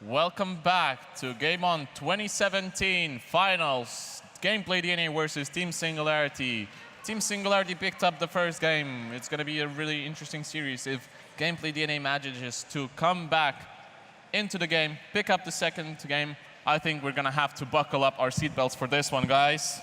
Welcome back to GameOn 2017 Finals. Gameplay DNA versus Team Singularity. Team Singularity picked up the first game. It's going to be a really interesting series if Gameplay DNA manages to come back into the game, pick up the second game. I think we're going to have to buckle up our seatbelts for this one, guys.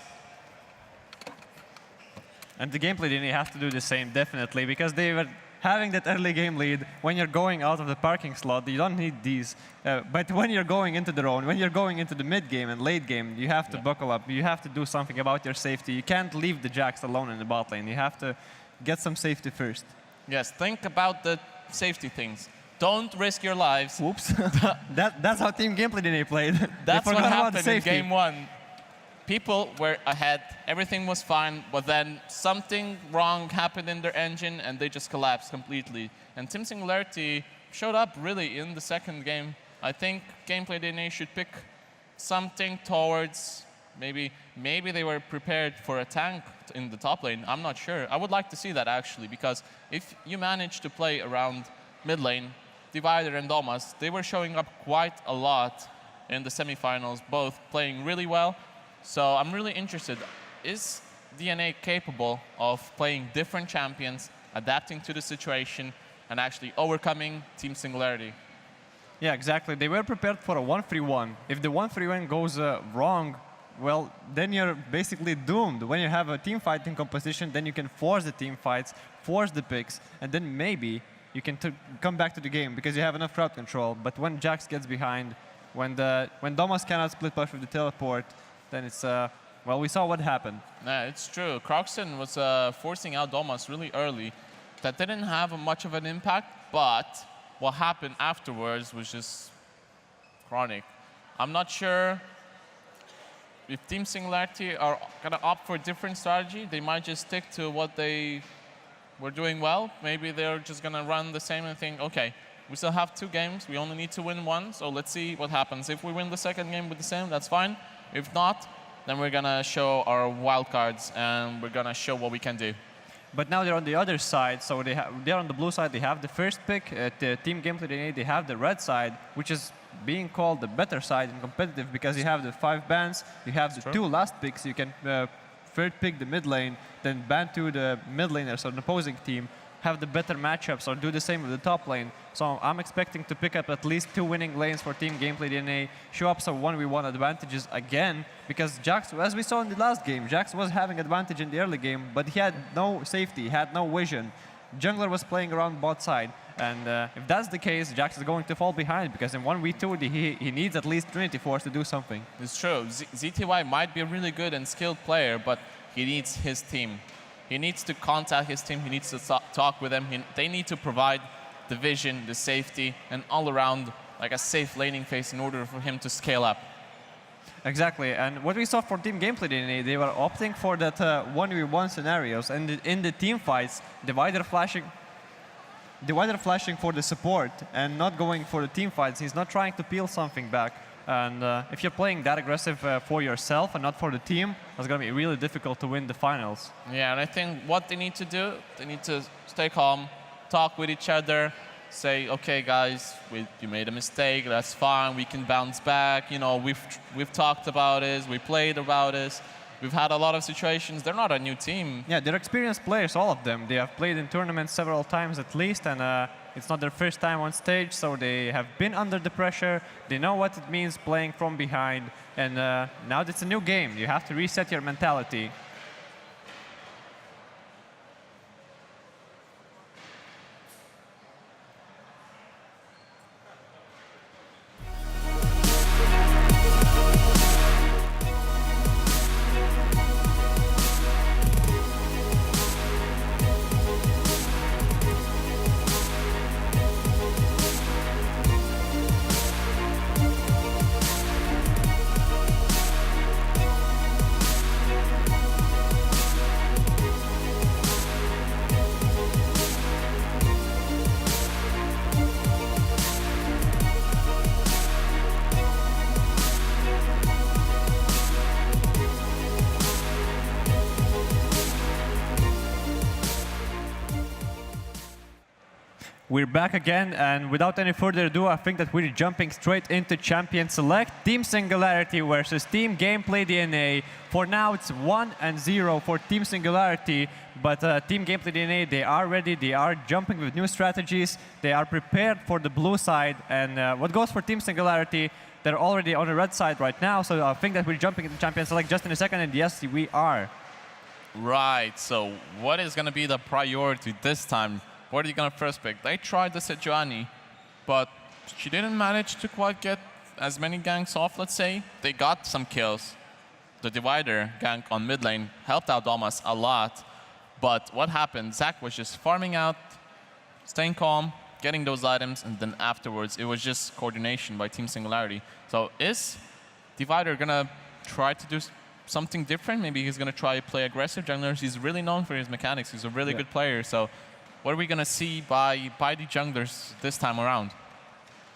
And the Gameplay DNA have to do the same, definitely, because they were having that early game lead. When you're going out of the parking slot, you don't need these. But when you're going into the round, when you're going into the mid game and late game, you have to buckle up. You have to do something about your safety. You can't leave the Jax alone in the bot lane. You have to get some safety first. Yes, think about the safety things. Don't risk your lives. Whoops. That's how Team Gameplay DNA played. That's what happened in game one. People were ahead, everything was fine, but then something wrong happened in their engine and they just collapsed completely. And Team Singularity showed up really in the second game. I think Gameplay DNA should pick something towards, maybe they were prepared for a tank in the top lane. I'm not sure. I would like to see that actually, because if you manage to play around mid lane, Divider and Domas, they were showing up quite a lot in the semifinals, both playing really well. So I'm really interested. Is DNA capable of playing different champions, adapting to the situation, and actually overcoming Team Singularity? Yeah, exactly. They were prepared for a 1-3-1. If the 1-3-1 goes wrong, well, then you're basically doomed. When you have a team fighting composition, then you can force the team fights, force the picks, and then maybe you can come back to the game because you have enough crowd control. But when Jax gets behind, when Domas cannot split push with the teleport, then it's, well, we saw what happened. Yeah, it's true. Croxton was forcing out Domas really early. That didn't have much of an impact, but what happened afterwards was just chronic. I'm not sure if Team Singularity are going to opt for a different strategy. They might just stick to what they were doing well. Maybe they're just going to run the same and think, OK, we still have 2 games. We only need to win 1, so let's see what happens. If we win the second game with the same, that's fine. If not, then we're going to show our wild cards and we're going to show what we can do. But now they're on the other side, so they're on the blue side. They have the first pick. The Team Gameplay DNA, they have the red side, which is being called the better side in competitive because you have the 5 bans, you have the 2 last picks. You can third pick the mid lane, then ban to the mid laners or the opposing team, have the better matchups or do the same with the top lane. So I'm expecting to pick up at least 2 winning lanes for Team Gameplay DNA, show up some 1v1 advantages again, because Jax, as we saw in the last game, Jax was having advantage in the early game, but he had no safety, he had no vision. Jungler was playing around bot side, and if that's the case, Jax is going to fall behind, because in 1v2 he needs at least Trinity Force to do something. It's true. ZTY might be a really good and skilled player, but he needs his team. He needs to contact his team. He needs to talk with them. They need to provide the vision, the safety, and all around like a safe laning phase in order for him to scale up. Exactly. And what we saw for Team Gameplay DNA, they were opting for that 1v1 scenarios. And in the team fights, Divider flashing for the support and not going for the team fights. He's not trying to peel something back. And if you're playing that aggressive for yourself and not for the team, it's going to be really difficult to win the finals. Yeah, and I think what they need to do, they need to stay calm, talk with each other, say, OK, guys, you made a mistake, that's fine, we can bounce back. You know, we've talked about this, we played about this. We've had a lot of situations. They're not a new team. Yeah, they're experienced players, all of them. They have played in tournaments several times at least, and it's not their first time on stage, so they have been under the pressure. They know what it means playing from behind, and now it's a new game. You have to reset your mentality. We're back again, and without any further ado, I think that we're jumping straight into Champion Select. Team Singularity versus Team Gameplay DNA. For now, it's 1-0 for Team Singularity, but Team Gameplay DNA, they are ready, they are jumping with new strategies, they are prepared for the blue side, and what goes for Team Singularity, they're already on the red side right now, so I think that we're jumping into Champion Select just in a second, and yes, we are. Right, so what is going to be the priority this time? What are you going to first pick? They tried this at Joanny, but she didn't manage to quite get as many ganks off, let's say. They got some kills. The Divider gank on mid lane helped out Domas a lot. But what happened? Zach was just farming out, staying calm, getting those items, and then afterwards, it was just coordination by Team Singularity. So is Divider going to try to do something different? Maybe he's going to try to play aggressive junglers. He's really known for his mechanics. He's a really good player. So what are we going to see by the junglers this time around?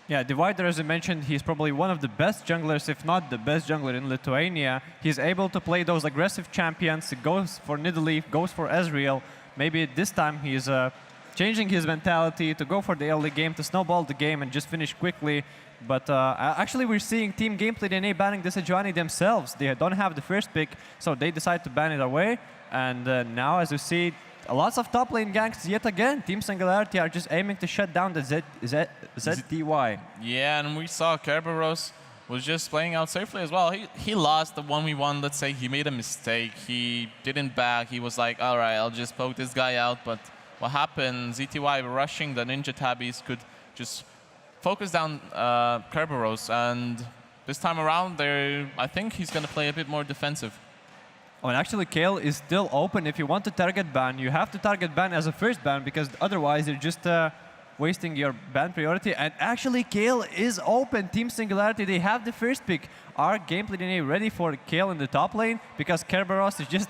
Yeah, Divider, as I mentioned, he's probably one of the best junglers, if not the best jungler in Lithuania. He's able to play those aggressive champions. He goes for Nidalee, goes for Ezreal. Maybe this time he's changing his mentality to go for the early game, to snowball the game and just finish quickly. But actually, we're seeing Team Gameplay DNA banning the Sejuani themselves. They don't have the first pick, so they decide to ban it away. And now, as you see, lots of top lane ganks yet again. Team Singularity are just aiming to shut down the ZTY. Yeah, and we saw Kerberos was just playing out safely as well. He lost the 1v1, let's say. He made a mistake. He didn't back. He was like, all right, I'll just poke this guy out. But what happened? ZTY rushing the Ninja Tabbies could just focus down Kerberos. And this time around, I think he's going to play a bit more defensive. Oh, and actually, Kale is still open. If you want to target ban, you have to target ban as a first ban, because otherwise you're just wasting your ban priority. And actually, Kale is open. Team Singularity, they have the first pick. Are Gameplay DNA ready for Kale in the top lane? Because Kerberos is just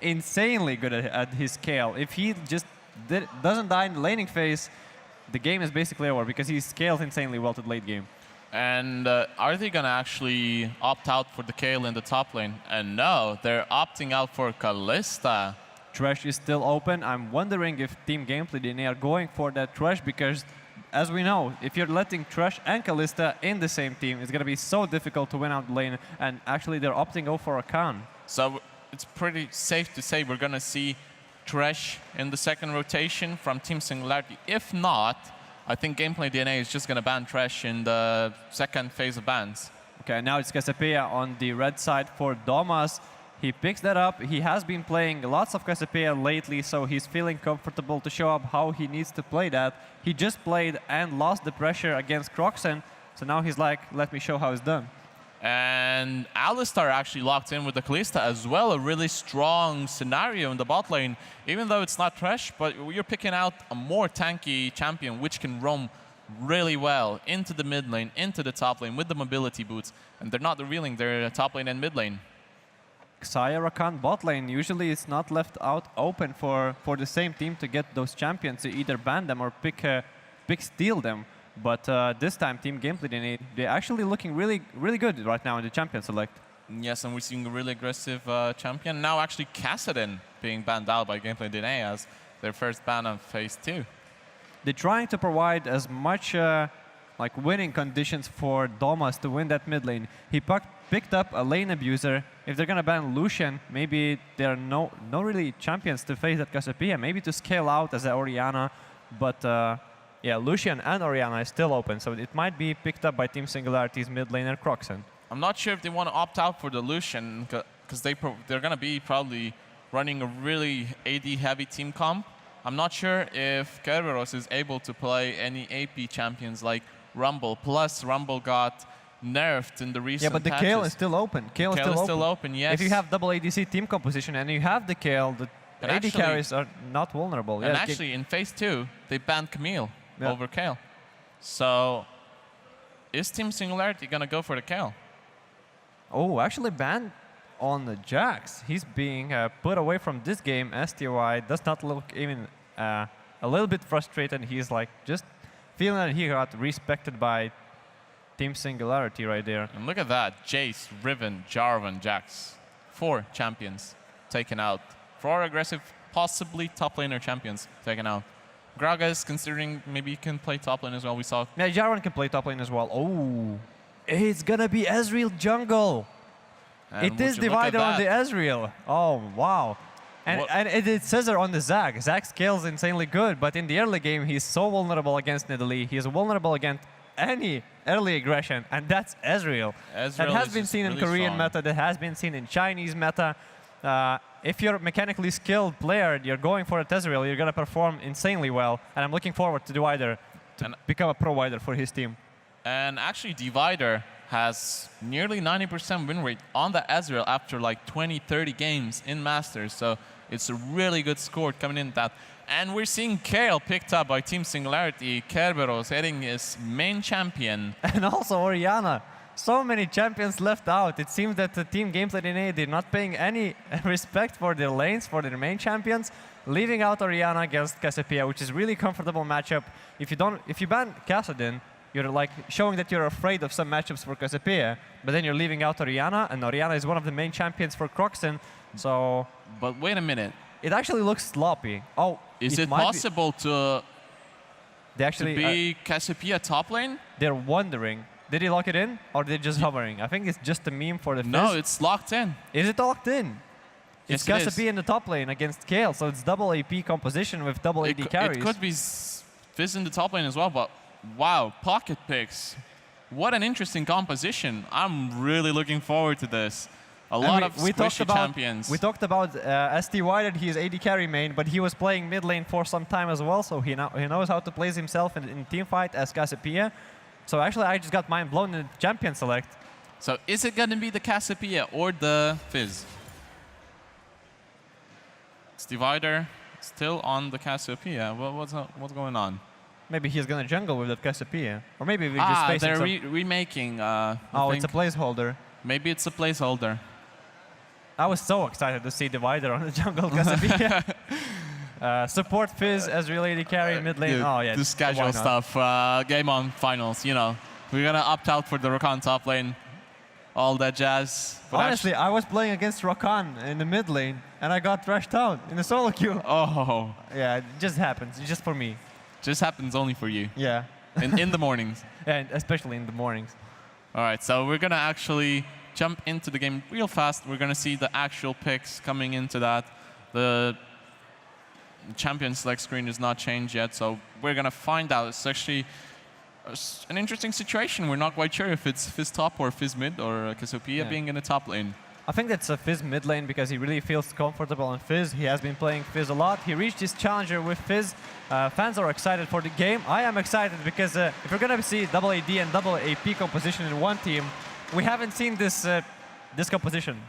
insanely good at his Kale. If he just doesn't die in the laning phase, the game is basically over, because he scales insanely well to the late game. And are they going to actually opt out for the Kayle in the top lane? And no, they're opting out for Kalista. Thresh is still open. I'm wondering if Team Gameplay DNA are going for that Thresh, because as we know, if you're letting Thresh and Kalista in the same team, it's going to be so difficult to win out the lane. And actually, they're opting out for a Khan. So it's pretty safe to say we're going to see Thresh in the second rotation from Team Singularity. If not, I think Gameplay DNA is just going to ban Thresh in the second phase of bans. Okay, now it's Cassiopeia on the red side for Domas. He picks that up. He has been playing lots of Cassiopeia lately, so he's feeling comfortable to show up how he needs to play that. He just played and lost the pressure against Croxen, so now he's like, let me show how it's done. And Alistar actually locked in with the Kalista as well, a really strong scenario in the bot lane, even though it's not Thresh, but you're picking out a more tanky champion which can roam really well into the mid lane, into the top lane with the mobility boots, and they're not revealing their top lane and mid lane. Xayah Rakan bot lane, usually it's not left out open for the same team to get those champions, to either ban them or pick steal them. But this time, Team Gameplay, they're actually looking really, really good right now in the champion select. Yes, and we're seeing a really aggressive champion. Now actually Kassadin being banned out by Gameplay DNA as their first ban on phase 2. They're trying to provide as much like winning conditions for Domas to win that mid lane. He picked up a lane abuser. If they're going to ban Lucian, maybe there are no really champions to face that Cassiopeia. Maybe to scale out as an Orianna, but yeah, Lucian and Orianna is still open, so it might be picked up by Team Singularity's mid laner Croxen. I'm not sure if they want to opt out for the Lucian, because they're going to be probably running a really AD-heavy team comp. I'm not sure if Kerberos is able to play any AP champions like Rumble. Plus, Rumble got nerfed in the recent patches. Yeah, but the Kayle is still open. Kayle is still open, yes. If you have double ADC team composition and you have the Kayle, the AD carries are not vulnerable. And actually, in phase 2, they banned Camille over Kayle. So, is Team Singularity going to go for the Kayle? Oh, actually banned on the Jax. He's being put away from this game. STY does not look even a little bit frustrated. He's like just feeling that he got respected by Team Singularity right there. And look at that. Jace, Riven, Jarvan, Jax. 4 champions taken out. 4 aggressive, possibly top laner champions taken out. Gragas, considering maybe he can play top lane as well. We saw. Yeah, Jarvan can play top lane as well. Oh, it's gonna be Ezreal jungle. And It is would you look at divided on the that? Ezreal. Oh, wow. And it says it on the Zag. Zag scales insanely good, but in the early game, he's so vulnerable against Nidalee. He's vulnerable against any early aggression, and that's Ezreal. That has been seen in Korean meta, that has been seen in Chinese meta. If you're a mechanically skilled player, you're going for a Ezreal, you're going to perform insanely well. And I'm looking forward to Divider to become a provider for his team. And actually, Divider has nearly 90% win rate on the Ezreal after like 20, 30 games in Masters. So it's a really good score coming in that. And we're seeing Kayle picked up by Team Singularity. Kerberos heading his main champion. And also Orianna. So many champions left out. It seems that the team Gameplay DNA, they're not paying any respect for their lanes, for their main champions, leaving out Orianna against Cassiopeia, which is really comfortable matchup. If you ban Kassadin, you're like showing that you're afraid of some matchups for Cassiopeia, but then you're leaving out Orianna, and Orianna is one of the main champions for Croxen. So. But wait a minute. It actually looks sloppy. Oh, is it possible to be Cassiopeia top lane? They're wondering. Did he lock it in, or did it just hovering? I think it's just a meme for the Fizz. No, it's locked in. Is it locked in? Yes, it's Cassiopeia in the top lane against Kayle, so it's double AP composition with double AD carries. It could be Fizz in the top lane as well, but wow, pocket picks. What an interesting composition. I'm really looking forward to this. A lot of squishy champions. We talked about STY, that he is AD carry main, but he was playing mid lane for some time as well, so he knows how to place himself in team fight as Cassiopeia. So actually, I just got mind blown in the champion select. So is it going to be the Cassiopeia or the Fizz? It's Divider still on the Cassiopeia. What's going on? Maybe he's going to jungle with that Cassiopeia. Or maybe we're just facing they're remaking. Oh, it's a placeholder. Maybe it's a placeholder. I was so excited to see Divider on the jungle Cassiopeia. Support Fizz as related carry mid lane. Oh yeah, this casual stuff. GameOn finals. You know, we're gonna opt out for the Rakan top lane. All that jazz. But honestly, I was playing against Rakan in the mid lane, and I got thrashed out in the solo queue. Oh. Yeah, it just happens. It's just for me. Just happens only for you. Yeah. in the mornings. And especially in the mornings. All right, so we're gonna actually jump into the game real fast. We're gonna see the actual picks coming into that. The champion select screen is not changed yet, so we're gonna find out. It's actually an interesting situation. We're not quite sure if it's Fizz top or Fizz mid or Cassiopeia being in the top lane. I think that's a Fizz mid lane because he really feels comfortable on Fizz. He has been playing Fizz a lot. He reached his challenger with Fizz. Fans are excited for the game. I am excited because if we're gonna see double AD and double AP composition in one team, we haven't seen this this composition.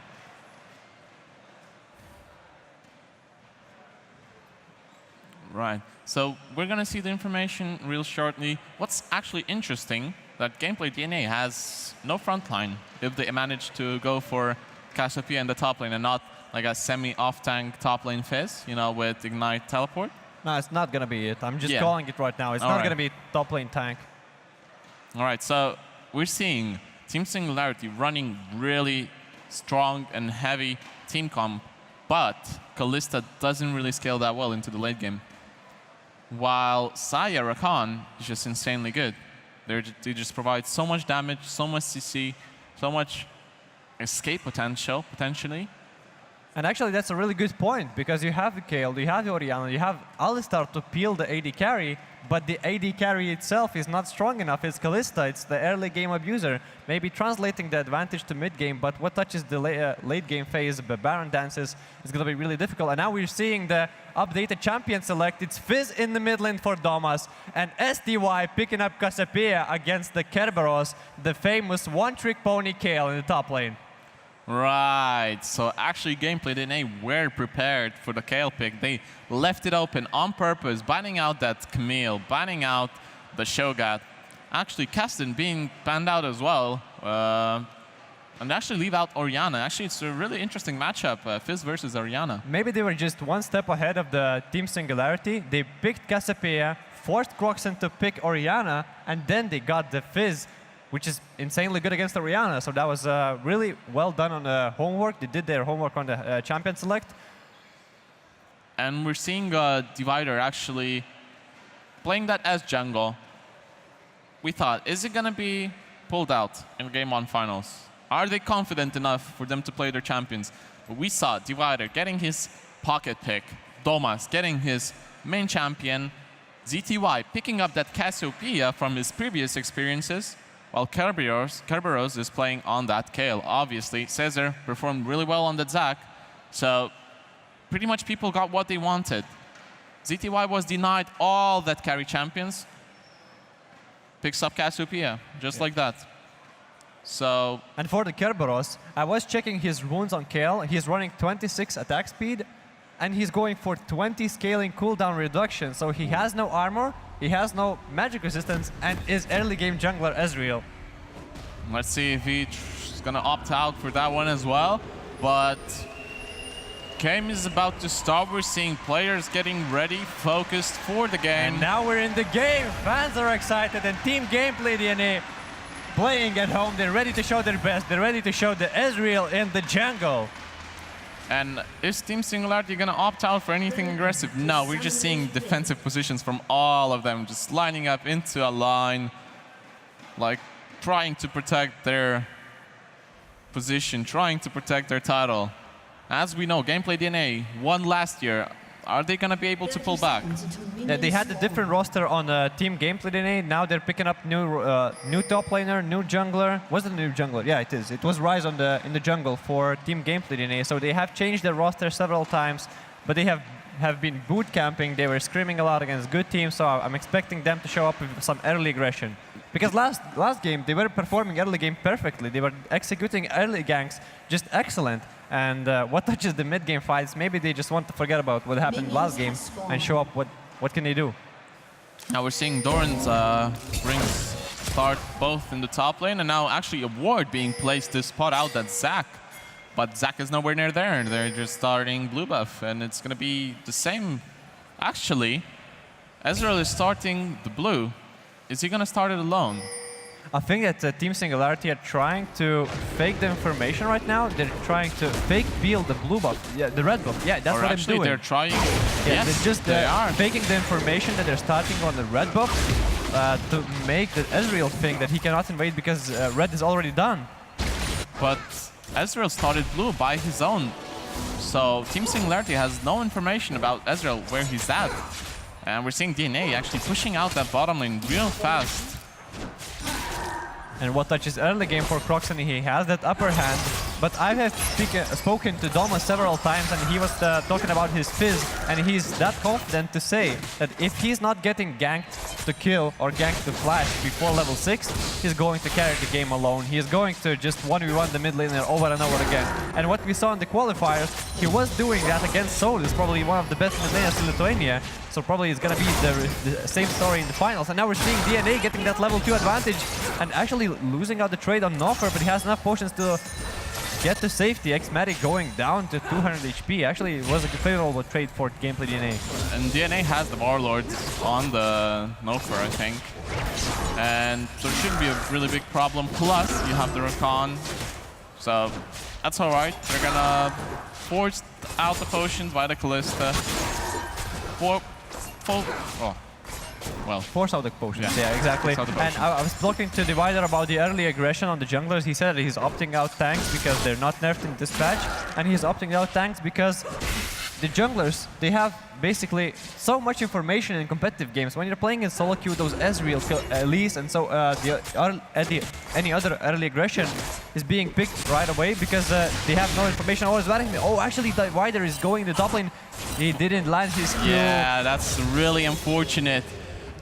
Right. So we're going to see the information real shortly. What's actually interesting, that Gameplay DNA has no front line if they manage to go for Cassiopeia in the top lane and not like a semi-off-tank top lane Fizz, you know, with Ignite Teleport. No, it's not going to be it. I'm just calling it right now. It's not going to be top lane tank. All right. So we're seeing Team Singularity running really strong and heavy team comp, but Kalista doesn't really scale that well into the late game. While Saya Rakan is just insanely good. They just provide so much damage, so much CC, so much escape potential, potentially. And actually, that's a really good point, because you have the Kayle, you have the Orianna, you have Alistar to peel the AD carry, but the AD carry itself is not strong enough. It's Kalista, it's the early game abuser. Maybe translating the advantage to mid game, but what touches the late game phase, the Baron dances, is going to be really difficult. And now we're seeing the updated champion select. It's Fizz in the mid lane for Domas, and STY picking up Cassiopeia against the Kerberos, the famous one-trick pony Kayle in the top lane. Right, so actually Gameplay DNA were prepared for the Kayle pick. They left it open on purpose, banning out that Camille, banning out the Shogat. Actually, Kassadin being banned out as well. And actually leave out Orianna. Actually, it's a really interesting matchup, Fizz versus Orianna. Maybe they were just one step ahead of the Team Singularity. They picked Cassiopeia, forced Croxen to pick Orianna, and then they got the Fizz, which is insanely good against Orianna. So that was really well done on the homework. They did their homework on the champion select. And we're seeing Divider actually playing that as jungle, we thought, is it going to be pulled out in the GameOn finals? Are they confident enough for them to play their champions? But we saw Divider getting his pocket pick, Domas getting his main champion, ZTY picking up that Cassiopeia from his previous experiences, while Kerberos is playing on that Kayle. Obviously, Caesar performed really well on that Zac, so pretty much people got what they wanted. ZTY was denied all that carry champions, picks up Cassiopeia, just like that. So, and for the Kerberos, I was checking his runes on Kayle. He's running 26 attack speed, and he's going for 20 scaling cooldown reduction. So he has no armor, he has no magic resistance, and is early game jungler Ezreal. Let's see if he's gonna opt out for that one as well. But game is about to start. We're seeing players getting ready, focused for the game. And now we're in the game. Fans are excited, and Team Gameplay DNA playing at home. They're ready to show their best. They're ready to show the Ezreal in the jungle. And is Team Singularity gonna opt out for anything aggressive? No, we're just seeing defensive positions from all of them, just lining up into a line, like trying to protect their position, trying to protect their title. As we know, Gameplay DNA won last year. Are they going to be able to pull back? Yeah, they had a different roster on Team Gameplay DNA. Now they're picking up new top laner, new jungler. Was it a new jungler? Yeah, it is. It was Ryze in the jungle for Team Gameplay DNA. So they have changed their roster several times, but they have been boot camping. They were screaming a lot against good teams, so I'm expecting them to show up with some early aggression. Because last game, they were performing early game perfectly. They were executing early ganks just excellent. And what touches the mid-game fights, maybe they just want to forget about what happened last game and show up what can they do. Now we're seeing Doran's rings start both in the top lane, and now actually a ward being placed to spot out that Zac. But Zac is nowhere near there. They're just starting blue buff, and it's going to be the same. Actually, Ezreal is starting the blue. Is he going to start it alone? I think that Team Singularity are trying to fake the information right now. They're trying to fake peel the blue buff, yeah, the red buff. Yeah, that's what I'm doing. They're trying. Yeah, Yes, they're just they are faking the information that they're starting on the red buff to make the Ezreal think that he cannot invade because red is already done. But Ezreal started blue by his own, so Team Singularity has no information about Ezreal, where he's at. And we're seeing DNA actually pushing out that bottom lane real fast. And what touches early game for Croxen, he has that upper hand. But I have spoken to Doma several times, and he was talking about his fizz, and he's that confident to say that if he's not getting ganked to kill or ganked to flash before level 6, he's going to carry the game alone. He is going to just 1v1 the mid laner over and over again. And what we saw in the qualifiers, he was doing that against Soul. He's probably one of the best mid laners in Lithuania. So probably it's going to be the same story in the finals. And now we're seeing DNA getting that level 2 advantage and actually losing out the trade on Noffer, but he has enough potions to get to safety. X-Matic going down to 200 HP. Actually, it was a favorable trade for Gameplay DNA. And DNA has the Warlords on the Noffer, I think. And so it shouldn't be a really big problem. Plus, you have the Rakan. So that's all right. They're going to force out the potions by the Kalista. Force out the potions, yeah exactly. And I was talking to Divider about the early aggression on the junglers. He said that he's opting out tanks because they're not nerfed in this patch, and he's opting out tanks because the junglers, they have basically so much information in competitive games. When you're playing in solo queue, those Ezreal, Elise, and so any other early aggression is being picked right away because they have no information. Oh, actually, Divider is going to top lane. He didn't land his Q. Yeah, that's really unfortunate.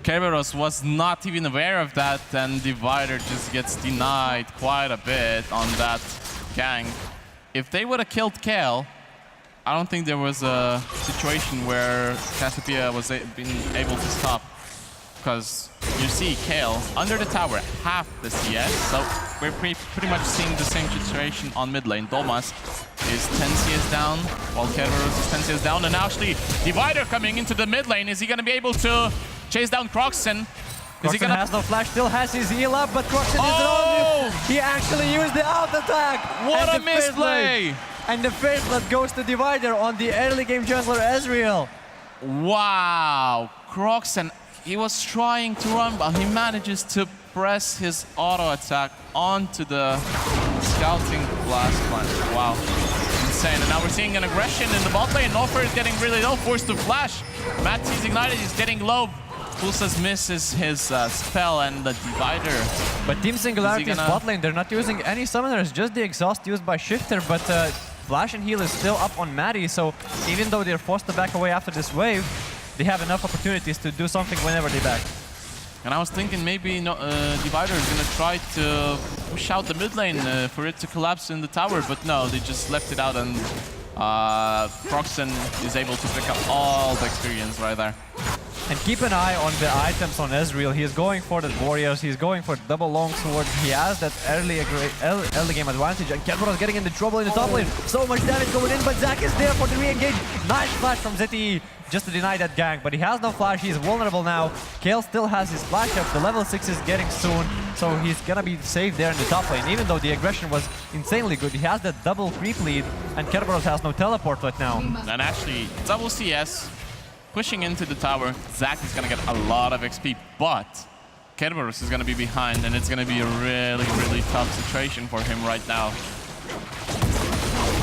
Kerberos was not even aware of that, and Divider just gets denied quite a bit on that gank. If they would have killed Kayle, I don't think there was a situation where Cassiopeia was being able to stop. Because you see Kayle under the tower, half the CS, so we're pretty much seeing the same situation on mid lane. Domas is 10 CS down, while Kerberos is 10 CS down, and actually Divider coming into the mid lane. Is he going to be able to chase down Croxen? Croxen has no flash, still has his heal up, but Croxen is on. He actually used the out attack. What a misplay! And the first blood goes to Divider on the early game jungler Ezreal. Wow, Croxen, he was trying to run, but he manages to press his auto attack onto the scouting blast plant. Wow, insane. And now we're seeing an aggression in the bot lane. Noffer is getting really low, forced to flash. Matt sees Ignited, he's getting low. Pulsas misses his spell and the divider. But Team Singularity's bot lane, they're not using any summoners, just the exhaust used by Shifter, but Flash and Heal is still up on Maddie, so even though they're forced to back away after this wave, they have enough opportunities to do something whenever they back. And I was thinking maybe Divider is going to try to push out the mid lane for it to collapse in the tower, but no, they just left it out, and Proxen is able to pick up all the experience right there. And keep an eye on the items on Ezreal. He's going for the warriors, he's going for double longsword. He has that early game advantage, and Kerberos getting into trouble in the top lane. So much damage going in, but Zac is there for the re-engage. Nice flash from ZTE just to deny that gank, but he has no flash, he's vulnerable now. Kayle still has his flash up, the level 6 is getting soon, so he's gonna be safe there in the top lane, even though the aggression was insanely good. He has that double creep lead, and Kerberos has no teleport right now. And actually, double CS, pushing into the tower. Zac is gonna get a lot of XP, but Kerberos is gonna be behind, and it's gonna be a really, really tough situation for him right now.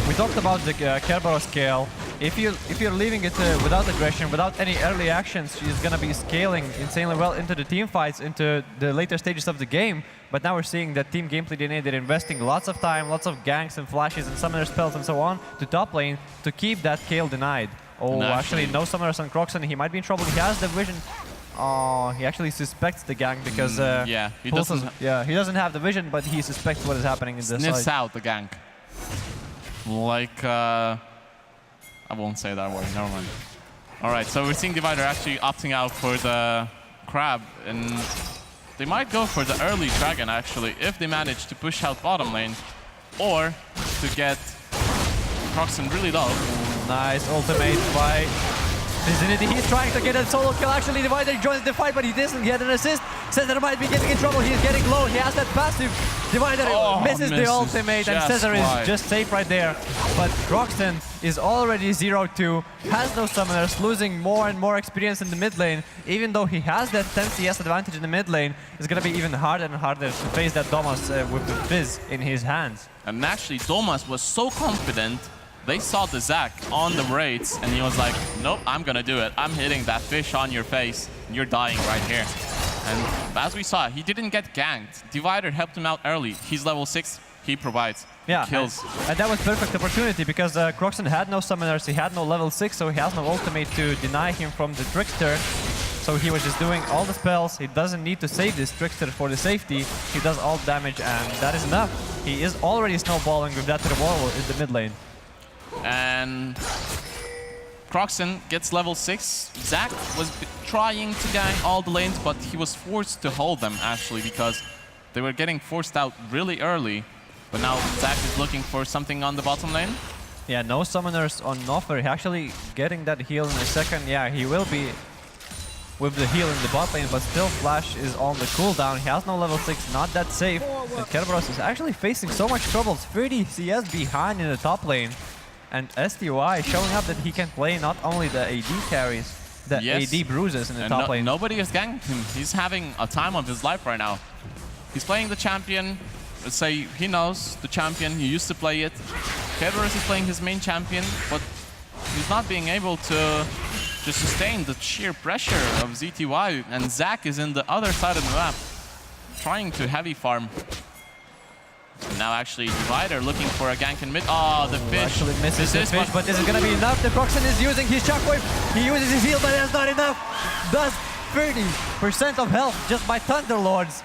We talked about the Kerberos scale. If you're leaving it without aggression, without any early actions, she's gonna be scaling insanely well into the team fights, into the later stages of the game. But now we're seeing that Team Gameplay DNA, they're investing lots of time, lots of ganks and flashes and summoner spells and so on to top lane to keep that Kayle denied. Oh, actually no summoners on Croxen. He might be in trouble. He has the vision. Oh, he actually suspects the gank because yeah, he doesn't have the vision, but he suspects what is happening in this side. Sniffs out the gank. Like I won't say that word. Never mind. All right, so we're seeing Divider actually opting out for the crab, and they might go for the early dragon actually if they manage to push out bottom lane, or to get Croxen really low. Nice ultimate by Vicinity. He's trying to get a solo kill. Actually, Divider joins the fight, but he doesn't get an assist. Cesar might be getting in trouble. He's getting low. He has that passive. Divider misses the ultimate, and Cesar is just safe right there. But Croxen is already 0-2, has no summoners, losing more and more experience in the mid lane. Even though he has that 10 CS advantage in the mid lane, it's going to be even harder and harder to face that Domas with the Fizz in his hands. And actually, Domas was so confident. They saw the Zac on the raids, and he was like, nope, I'm gonna do it. I'm hitting that fish on your face, and you're dying right here. And as we saw, he didn't get ganked. Divider helped him out early. He's level 6, he provides kills. And that was perfect opportunity because Croxen had no summoners, he had no level 6, so he has no ultimate to deny him from the Trickster. So he was just doing all the spells. He doesn't need to save this Trickster for the safety. He does all the damage, and that is enough. He is already snowballing with that removal in the mid lane. And Croxen gets level 6. Zac was trying to gank all the lanes, but he was forced to hold them actually because they were getting forced out really early. But now Zac is looking for something on the bottom lane. Yeah, no summoners on Noffer. He actually getting that heal in a second. Yeah, he will be with the heal in the bot lane, but still Flash is on the cooldown. He has no level 6, not that safe. And Kerberos is actually facing so much trouble. 30 CS behind in the top lane. And STY showing up that he can play not only the AD carries, the AD bruises in the top lane. Nobody has ganked him. He's having a time of his life right now. He's playing the champion. Let's say he knows the champion. He used to play it. Kerberos is playing his main champion, but he's not being able to just sustain the sheer pressure of ZTY. And Zac is in the other side of the map, trying to heavy farm. And now actually Divider looking for a gank in mid. Oh, the fish. Actually misses the fish, but this is gonna be enough. The Croxen is using his shockwave. He uses his heal, but that's not enough. Does 30% of health just by Thunderlords.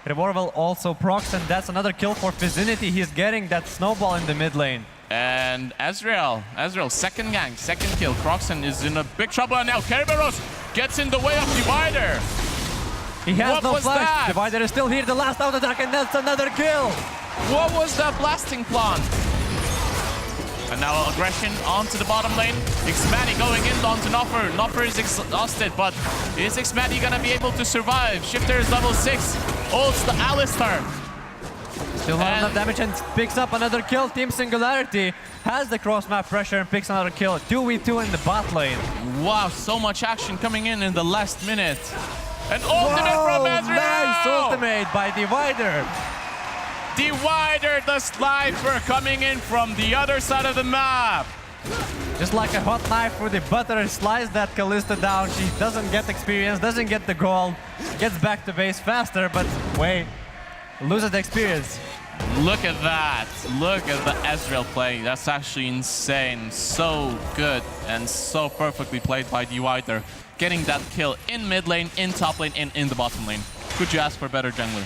Revolver also procs, and that's another kill for Vicinity. He's getting that snowball in the mid lane. And Ezreal, second gank, second kill. Croxen is in a big trouble, and now Kerberos gets in the way of Divider. He has no flash. Divider is still here, the last auto attack, and that's another kill. What was that blasting plant? And now aggression onto the bottom lane. Xmani going in onto Noffer. Noffer is exhausted, but is Xmani gonna be able to survive? Shifter is level 6. Ults the Alistar. Still not enough damage and picks up another kill. Team Singularity has the cross-map pressure and picks another kill. 2v2 in the bot lane. Wow, so much action coming in the last minute. An ultimate from Ezreal! Nice ultimate by Divider. Divider, the sniper, coming in from the other side of the map. Just like a hot knife through the butter, slice that Kalista down. She doesn't get experience, doesn't get the gold, gets back to base faster, but wait, loses the experience. Look at that. Look at the Ezreal play. That's actually insane. So good and so perfectly played by Divider. Getting that kill in mid lane, in top lane, and in the bottom lane. Could you ask for better jungler?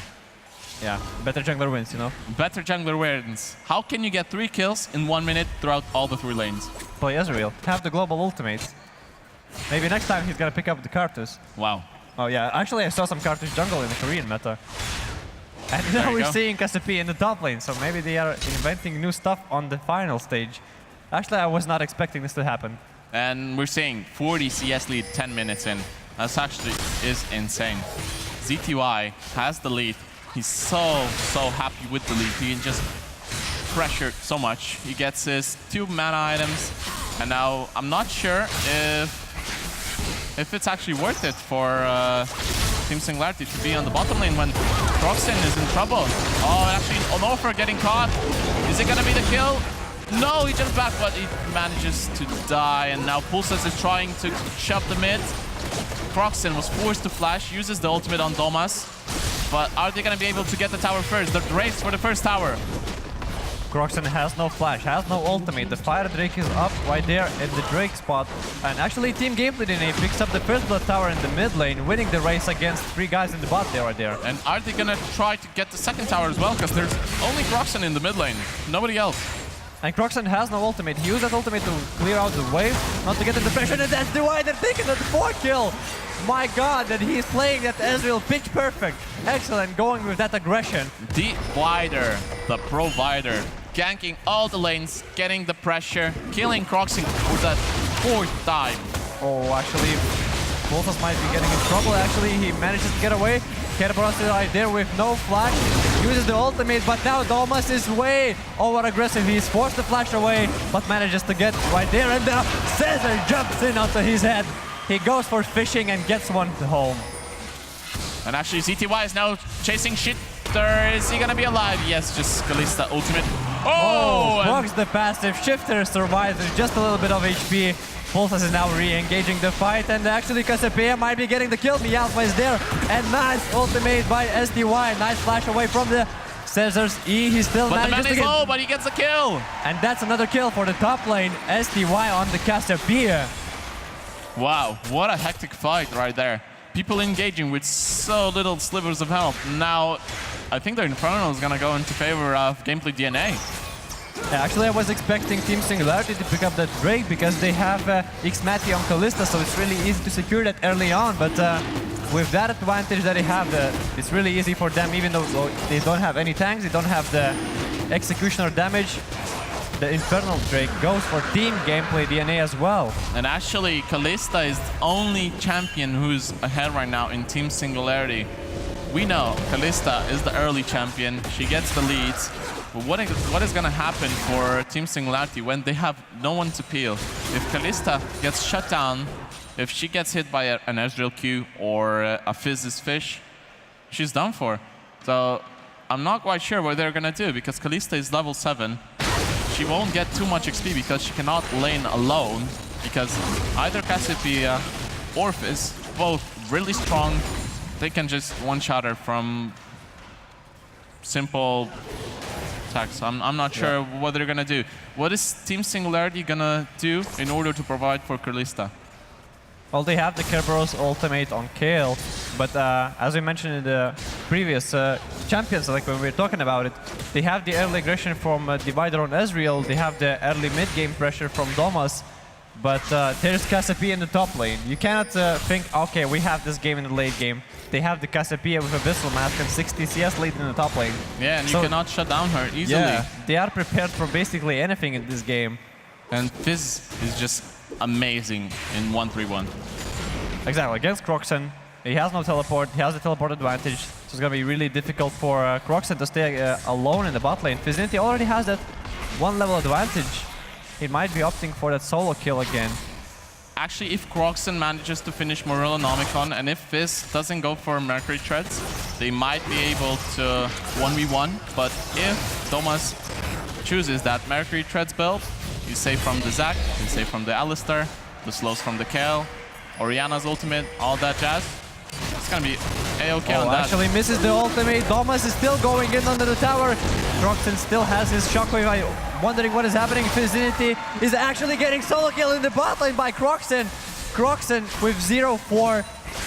Yeah, better jungler wins, you know? Better jungler wins. How can you get 3 kills in 1 minute throughout all the 3 lanes? Play Ezreal. Have the global ultimate. Maybe next time he's gonna pick up the Karthus. Wow. Oh yeah, actually I saw some Karthus jungle in the Korean meta. And There now you we're go. seeing Cassiopeia in the top lane, so maybe they are inventing new stuff on the final stage. Actually, I was not expecting this to happen. And we're seeing 40 CS lead 10 minutes in. That's actually is insane. ZTY has the lead. He's so happy with the lead. He can just pressure so much. He gets his 2 mana items. And now I'm not sure if it's actually worth it for Team Singularity to be on the bottom lane when Croxen is in trouble. Oh, actually, Onofer getting caught. Is it gonna be the kill? No, he jumps back, but he manages to die. And now Pulsas is trying to shove the mid. Croxen was forced to flash, uses the ultimate on Domas. But are they gonna be able to get the tower first? The race for the first tower. Croxen has no flash, has no ultimate. The Fire Drake is up right there in the Drake spot. And actually Team Gameplay DNA picks up the first blood tower in the mid lane, winning the race against 3 guys in the bot there right there. And are they gonna try to get the second tower as well? Because there's only Croxen in the mid lane, nobody else. And Croxen has no ultimate. He used that ultimate to clear out the wave, not to get into pressure, and that's Divider taking the 4 kill. My god, that he's playing that Ezreal pitch perfect. Excellent, going with that aggression. Divider, the provider, ganking all the lanes, getting the pressure, killing Croxen for the 4th time. Oh, actually, Voltas might be getting in trouble. Actually, he manages to get away. Kerberos is right there with no flash. Uses the ultimate, but now Domas is way over-aggressive. He's forced the flash away, but manages to get right there. And now Caesar jumps in onto his head. He goes for fishing and gets one to home. And actually, ZTY is now chasing Shifter. Is he gonna be alive? Yes, just Kalista ultimate. Oh! Blocks the passive. Shifter survives with just a little bit of HP. Pulsas is now re-engaging the fight, and actually Cassiopeia might be getting the kill. Miasma is there, and nice ultimate by SDY. Nice flash away from the Caesar's E. He still But the manages man to is get... low, but he gets a kill. And that's another kill for the top lane. SDY on the Cassiopeia. Wow, what a hectic fight right there. People engaging with so little slivers of health. Now, I think the Inferno is gonna go into favor of Gameplay DNA. Yeah, actually, I was expecting Team Singularity to pick up that Drake because they have Xmati on Kalista, so it's really easy to secure that early on. But with that advantage that they have, it's really easy for them, even though they don't have any tanks, they don't have the executioner damage. The Infernal Drake goes for Team Gameplay DNA as well. And actually, Kalista is the only champion who's ahead right now in Team Singularity. We know Kalista is the early champion. She gets the leads. But what is going to happen for Team Singularity when they have no one to peel? If Kalista gets shut down, if she gets hit by an Ezreal Q or a Fizz's Fish, she's done for. So I'm not quite sure what they're going to do because Kalista is level 7. She won't get too much XP because she cannot lane alone because either Cassiopeia or Fizz, both really strong, they can just one-shot her from simple attacks. I'm not sure what they're gonna do. What is Team Singularity gonna do in order to provide for Kalista? Well, they have the Kerberos ultimate on Kayle, but as we mentioned in the previous champions, like when we were talking about it, they have the early aggression from Divider on Ezreal, they have the early mid-game pressure from Domas, but there's Cassiopeia in the top lane. You cannot think, okay, we have this game in the late game. They have the Cassiopeia with Abyssal Mask and 60 CS lead in the top lane. Yeah, and you cannot shut down her easily. Yeah, they are prepared for basically anything in this game. And Fizz is just amazing in 1-3-1. Exactly, against Croxen, he has no teleport, he has the teleport advantage, so it's gonna be really difficult for Croxen to stay alone in the bot lane. Fizzanity already has that 1 level advantage, he might be opting for that solo kill again. Actually, if Croxon manages to finish Morellonomicon, and if Fizz doesn't go for Mercury Treads, they might be able to 1v1. But if Thomas chooses that Mercury Treads build, he's safe from the Zac, he's safe from the Alistar, the slows from the Kayle, Orianna's ultimate, all that jazz. It's gonna be A-OK on that. Actually misses the ultimate. Thomas is still going in under the tower. Croxon still has his shockwave. I'm wondering what is happening. Fizinity is actually getting solo kill in the bot lane by Croxon. Croxon with 0-4,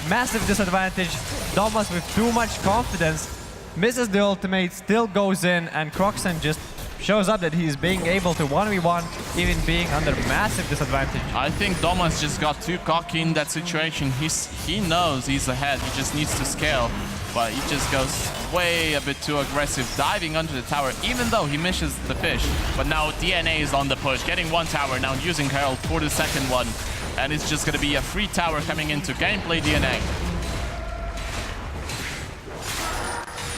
massive disadvantage. Thomas with too much confidence misses the ultimate, still goes in, and Croxon just shows up that he's being able to 1v1, even being under massive disadvantage. I think Thomas just got too cocky in that situation. He knows he's ahead, he just needs to scale, but he just goes way a bit too aggressive, diving under the tower, even though he misses the fish. But now DNA is on the push, getting one tower, now using Herald for the second one, and it's just gonna be a free tower coming into gameplay DNA.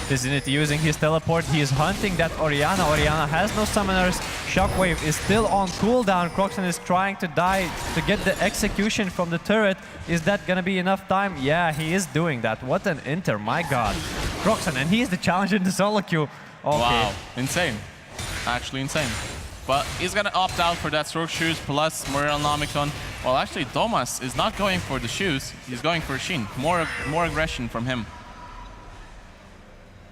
Fizinity using his teleport, he is hunting that Orianna. Orianna has no summoners. Shockwave is still on cooldown. Croxon is trying to die to get the execution from the turret. Is that gonna be enough time? Yeah, he is doing that. What an inter, my god. Croxon, and he's the challenger in the solo queue. Okay. Wow, insane. Actually insane. But he's gonna opt out for that Stork Shoes plus Morellonomicon. Well, actually, Thomas is not going for the shoes. He's going for Sheen. More aggression from him.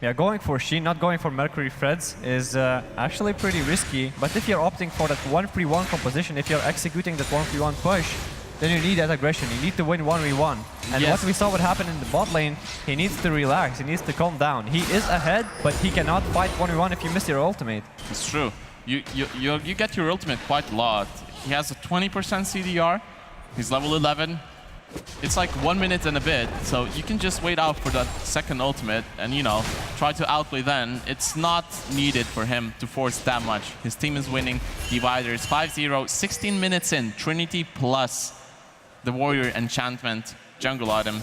Yeah, going for Sheen, not going for Mercury Threads is actually pretty risky. But if you're opting for that 1-3-1 composition, if you're executing that 1-3-1 push, then you need that aggression. You need to win 1v1. And yes. what we saw what happened in the bot lane, he needs to relax, he needs to calm down. He is ahead, but he cannot fight 1v1 if you miss your ultimate. It's true. You get your ultimate quite a lot. He has a 20% CDR. He's level 11. It's like 1 minute and a bit, so you can just wait out for that second ultimate and, you know, try to outplay then. It's not needed for him to force that much. His team is winning. Divider is 5-0, 16 minutes in. Trinity plus the Warrior Enchantment jungle item.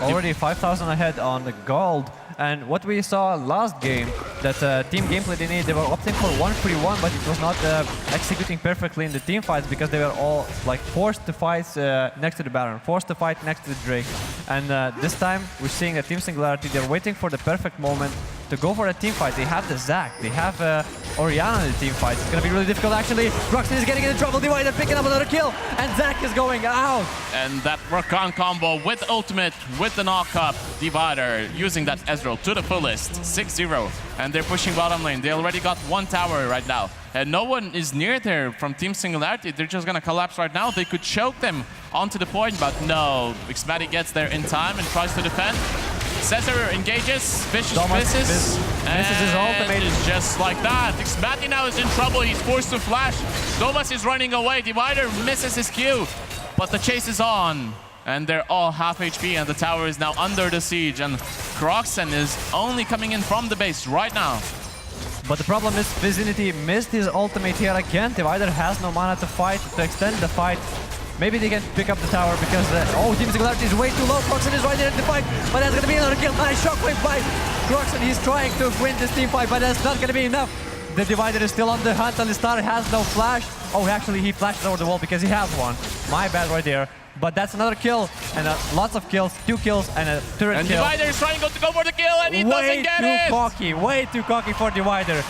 Already 5,000 ahead on the gold. And what we saw last game, that team gameplay they were opting for 1-3-1, but it was not executing perfectly in the team fights because they were all like forced to fight next to the Baron, forced to fight next to the Drake. And this time we're seeing a team Singularity, they're waiting for the perfect moment to go for a team fight. They have the Zac, they have Orianna in the team fight. It's gonna be really difficult actually. Croxon is getting into trouble, Divider picking up another kill, and Zac is going out. And that Rakan combo with ultimate, with the knock-up, Divider using that Ezreal to the fullest, 6-0. And they're pushing bottom lane. They already got one tower right now. And no one is near there from Team Singularity. They're just gonna collapse right now. They could choke them onto the point, but no. Xmati gets there in time and tries to defend. Cesar engages, misses his ultimate. It's just like that. Xmati now is in trouble. He's forced to flash. Thomas is running away. Divider misses his Q, but the chase is on. And they're all half HP, and the tower is now under the siege. And Croxon is only coming in from the base right now. But the problem is Fizinity missed his ultimate here again. Divider has no mana to fight, to extend the fight. Maybe they can pick up the tower because Team Singularity is way too low. Croxon is right there in the fight, but that's gonna be another kill. Nice shockwave by Croxon. He's trying to win this team fight, but that's not gonna be enough. The Divider is still on the hunt, and the Star has no flash. Oh, actually he flashed over the wall because he has one. My bad right there. But that's another kill, and lots of kills, 2 kills, and a turret and kill. And Divider is trying to go for the kill, and he doesn't get it! Way too cocky for Divider.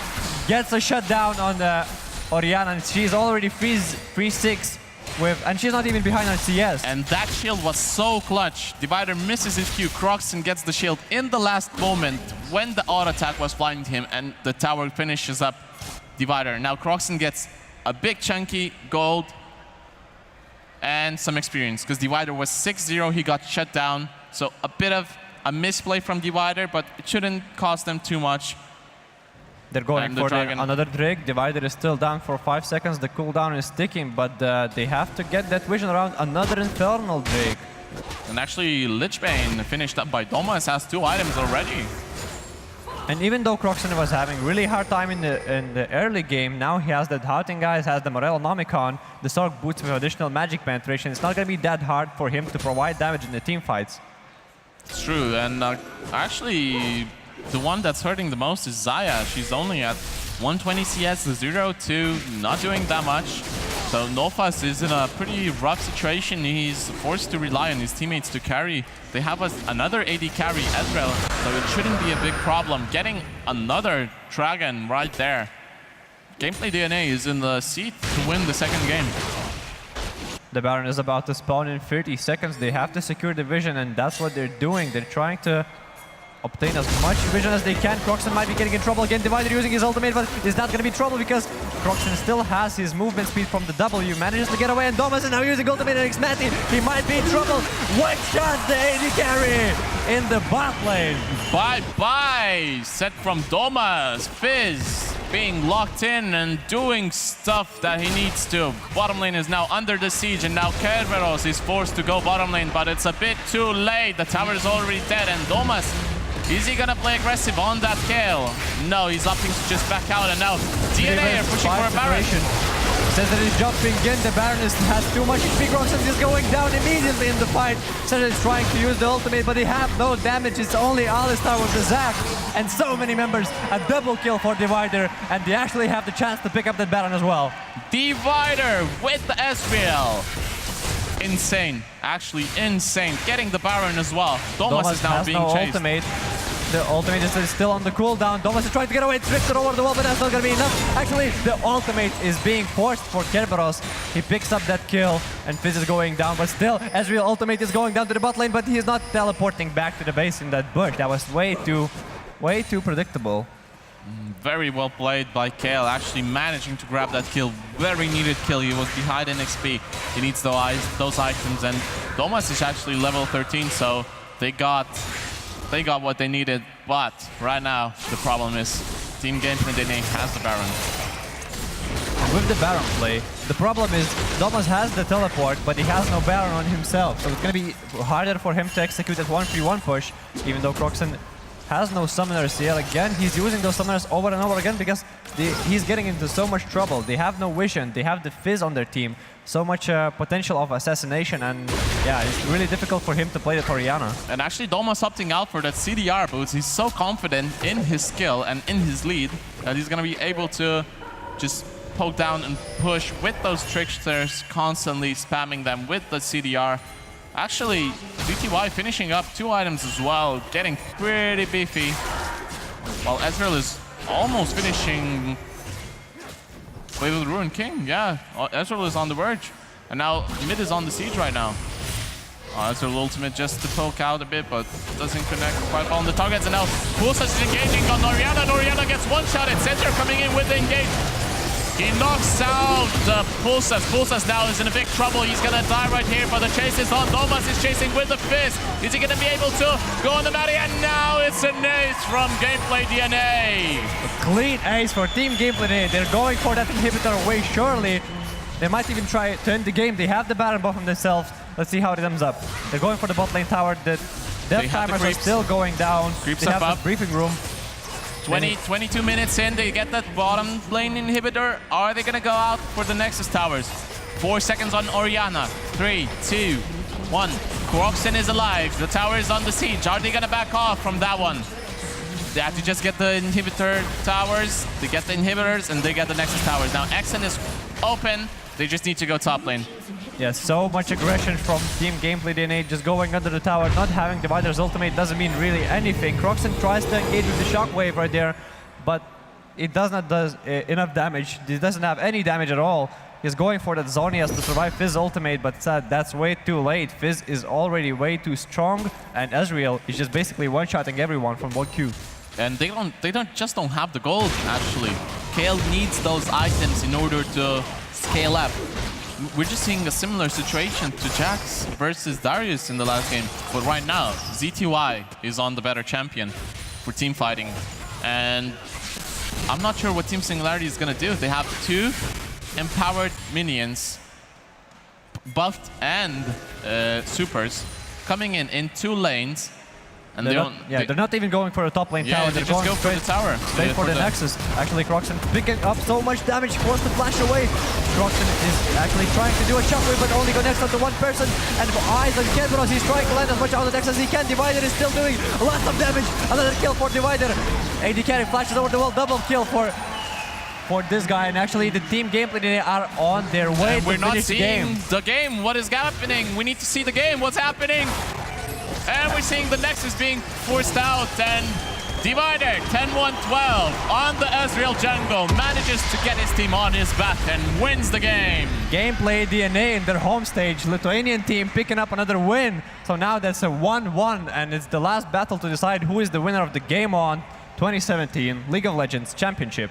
Gets a shutdown on the Orianna, and she's already 3-6 with, and she's not even behind on CS. And that shield was so clutch. Divider misses his Q. Croxon gets the shield in the last moment when the auto attack was flying to him, and the tower finishes up Divider. Now Croxon gets a big chunky gold and some experience, because Divider was 6-0, he got shut down. So a bit of a misplay from Divider, but it shouldn't cost them too much. They're going for another Drake. Divider is still down for 5 seconds. The cooldown is ticking, but they have to get that vision around another Infernal Drake. And actually, Lichbane finished up by Thomas, has 2 items already. And even though Croxon was having really hard time in the early game, now he has the Houting Guys, has the Morellonomicon, the Sork boots with additional magic penetration. It's not going to be that hard for him to provide damage in the team fights. It's true, and actually, the one that's hurting the most is Xayah. She's only at 120 CS, 0-2, not doing that much. So Nofas is in a pretty rough situation. He's forced to rely on his teammates to carry. They have another AD carry, Ezreal, so it shouldn't be a big problem. Getting another Dragon right there. Gameplay DNA is in the seat to win the second game. The Baron is about to spawn in 30 seconds. They have to secure the vision, and that's what they're doing. They're trying to obtain as much vision as they can. Croxon might be getting in trouble again. Divider using his ultimate, but is not going to be trouble because Croxon still has his movement speed from the W. Manages to get away, and Domas is now using ultimate and Xmati. He might be in trouble. One shot, the AD carry in the bot lane. Bye-bye, set from Domas. Fizz being locked in and doing stuff that he needs to. Bottom lane is now under the siege, and now Kerberos is forced to go bottom lane, but it's a bit too late. The tower is already dead, and Domas, is he gonna play aggressive on that kill? No, he's opting to just back out, and now DNA are pushing for a Baron. Says that he's jumping in. The Baron has too much HP. Croxon is going down immediately in the fight. Says that he's trying to use the ultimate, but they have no damage. It's only Alistar with the Zac, and so many members. A double kill for Divider, and they actually have the chance to pick up that Baron as well. Divider with the Ezreal. Insane, actually insane. Getting the Baron as well. Domas is now being chased. Ultimate. The ultimate is still on the cooldown. Domas is trying to get away. Drifted over the wall, but that's not going to be enough. Actually, the ultimate is being forced for Kerberos. He picks up that kill, and Fizz is going down. But still, Ezreal ultimate is going down to the bot lane, but he's not teleporting back to the base in that bush. That was way too predictable. Very well played by Kale, actually managing to grab that kill. Very needed kill. He was behind in XP. He needs those items, and Domas is actually level 13, so they got what they needed. But right now, the problem is Team Gameplay DNA has the Baron. With the Baron play, the problem is Domas has the teleport, but he has no Baron on himself. So it's going to be harder for him to execute that 1v1 push, even though Croxon has no summoners here. Again, he's using those summoners over and over again because he's getting into so much trouble. They have no vision. They have the Fizz on their team. So much potential of assassination, and yeah, it's really difficult for him to play the Orianna. And actually, Domas opting out for that CDR boost. He's so confident in his skill and in his lead that he's going to be able to just poke down and push with those tricksters, constantly spamming them with the CDR. Actually, ZTY finishing up 2 items as well, getting pretty beefy. While Ezreal is almost finishing with Ruined King. Yeah, Ezreal is on the verge. And now mid is on the siege right now. Ezreal ultimate just to poke out a bit, but doesn't connect quite well on the targets. And now Pulsas is engaging on Orianna. Orianna gets one-shotted. Center coming in with the engage. He knocks out Pulsas. Pulsas now is in a big trouble. He's gonna die right here, but the chase is on. Domas is chasing with the Fizz. Is he gonna be able to go on the Maddie? And now it's an ace from Gameplay DNA. A clean ace for Team Gameplay DNA. They're going for that inhibitor away, surely. They might even try to end the game. They have the Baron buff on themselves. Let's see how it ends up. They're going for the bot lane tower. The death timers are still going down. Creeps they have up. the briefing room. 22 minutes in, they get that bottom lane inhibitor. Are they gonna go out for the Nexus towers? 4 seconds on Orianna. 3, 2, 1. Croxon is alive. The tower is on the siege. Are they gonna back off from that one? They have to just get the inhibitor towers. They get the inhibitors, and they get the Nexus towers. Now, Exen is open. They just need to go top lane. Yeah, so much aggression from Team Gameplay DNA, just going under the tower, not having Divider's ultimate doesn't mean really anything. Croxon tries to engage with the shockwave right there, but it does not do enough damage. It doesn't have any damage at all. He's going for that Zhonya's to survive Fizz ultimate, but that's way too late. Fizz is already way too strong, and Ezreal is just basically one-shotting everyone from 1Q. And they don't have the gold, actually. Kale needs those items in order to scale up. We're just seeing a similar situation to Jax versus Darius in the last game. But right now, ZTY is on the better champion for team fighting. And I'm not sure what Team Singularity is going to do. They have 2 empowered minions, buffed and supers, coming in 2 lanes. And they're not even going for a top lane tower. They're just going for the tower. Straight for the Nexus. Actually, Croxon picking up so much damage, forced to flash away. Croxon is actually trying to do a shockwave, but only go next on to one person. And for eyes on Kerberos, he's trying to land as much out of the Nexus as he can. Divider is still doing lots of damage. Another kill for Divider. AD carry flashes over the wall, double kill for for this guy. And actually, the team gameplay they are on their way to we're not finish the seeing game. the game. What is happening? We need to see the game. What's happening? And we're seeing the Nexus being forced out. And Divider, 10-1-12 on the Ezreal jungle, manages to get his team on his back and wins the game. Gameplay DNA in their home stage. Lithuanian team picking up another win. So now that's a 1-1, and it's the last battle to decide who is the winner of the GameOn 2017 League of Legends Championship.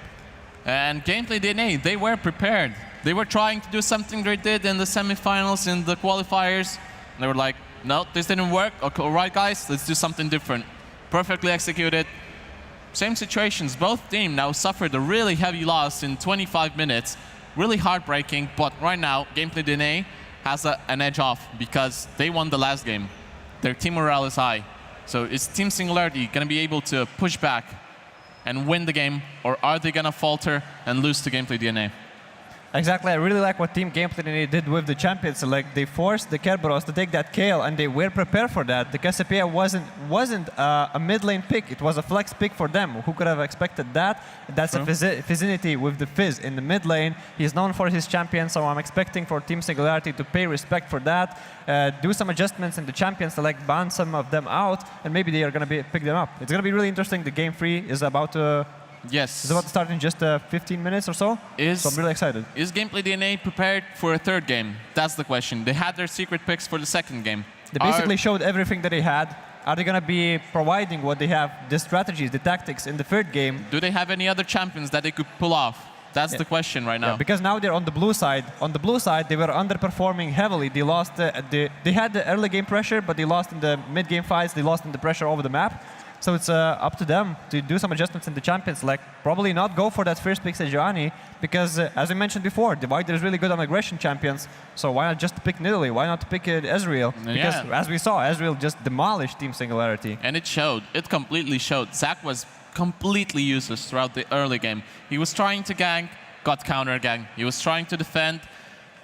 And Gameplay DNA, they were prepared. They were trying to do something they did in the semifinals, in the qualifiers. And they were like, no, this didn't work. Okay, all right, guys, let's do something different. Perfectly executed. Same situations. Both teams now suffered a really heavy loss in 25 minutes. Really heartbreaking, but right now, Gameplay DNA has an edge off because they won the last game. Their team morale is high. So is Team Singularity going to be able to push back and win the game, or are they going to falter and lose to Gameplay DNA? Exactly, I really like what Team Gameplay did with the champions. Like, they forced the Kerberos to take that kill, and they were prepared for that. The Cassiopeia wasn't a mid lane pick, it was a flex pick for them. Who could have expected that? That's a Fizzinity with the Fizz in the mid lane. He's known for his champion, so I'm expecting for Team Singularity to pay respect for that, do some adjustments in the champions, to like ban some of them out, and maybe they are going to pick them up. It's going to be really interesting. The game 3 is about to Yes. It's about to start in just 15 minutes or so. So I'm really excited. Is Gameplay DNA prepared for a third game? That's the question. They had their secret picks for the second game. They basically showed everything that they had. Are they going to be providing what they have, the strategies, the tactics in the third game? Do they have any other champions that they could pull off? That's the question right now. Yeah, because now they're on the blue side. On the blue side, they were underperforming heavily. They lost. They had the early game pressure, but they lost in the mid game fights. They lost in the pressure over the map. So it's up to them to do some adjustments in the champions, like probably not go for that first pick Sejuani, because as I mentioned before, Divider is really good on aggression champions, so why not just pick Nidalee? Why not pick Ezreal? Because as we saw, Ezreal just demolished Team Singularity. And it showed. It completely showed. Zac was completely useless throughout the early game. He was trying to gank, got counter-ganked. He was trying to defend.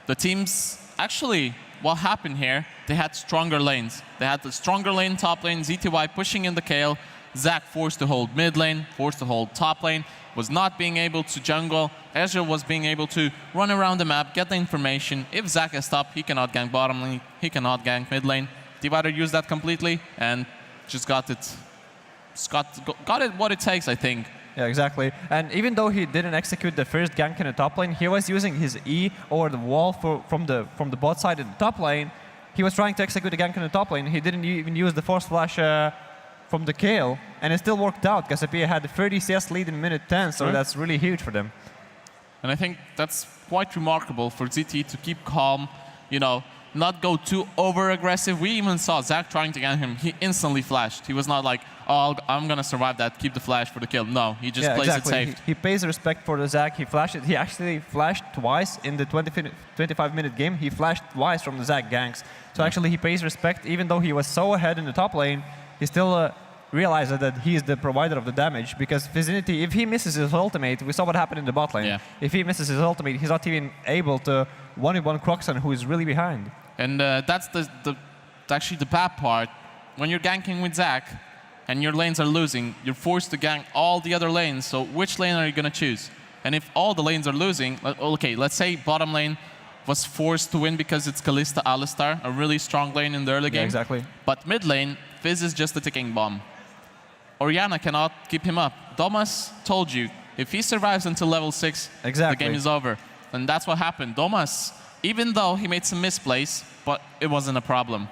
The teams, actually, what happened here, they had stronger lanes. They had the stronger lane, top lane, ZTY pushing in the Kayle. Zac forced to hold mid lane, forced to hold top lane, was not being able to jungle. Ezreal was being able to run around the map, get the information. If Zac is top, he cannot gank bottom lane, he cannot gank mid lane. Divider used that completely and just got it what it takes, I think. Yeah, exactly. And even though he didn't execute the first gank in the top lane, he was using his E over the wall from the bot side in the top lane. He was trying to execute the gank in the top lane. He didn't even use the force flash from the Kayle, and it still worked out. Cassiopeia had a 30 CS lead in minute 10, so that's really huge for them. And I think that's quite remarkable for ZT to keep calm, you know, not go too over-aggressive. We even saw Zac trying to gank him. He instantly flashed. He was not like, oh, I'm going to survive that, keep the flash for the kill. No, he just plays it safe. He pays respect for the Zac. He flashed it. He actually flashed twice in the 25-minute game. He flashed twice from the Zac ganks. So actually he pays respect. Even though he was so ahead in the top lane, he still realized that he is the provider of the damage, because Fizzinity, if he misses his ultimate, we saw what happened in the bot lane. Yeah. If he misses his ultimate, he's not even able to 1v1 Croxon, who is really behind. And that's actually the bad part. When you're ganking with Zac and your lanes are losing, you're forced to gank all the other lanes. So which lane are you going to choose? And if all the lanes are losing, okay, let's say bottom lane was forced to win because it's Kalista Alistar, a really strong lane in the early game. Yeah, exactly. But mid lane, Fizz is just a ticking bomb. Orianna cannot keep him up. Domas told you, if he survives until level 6, the game is over. And that's what happened. Domas, even though he made some misplays, but it wasn't a problem.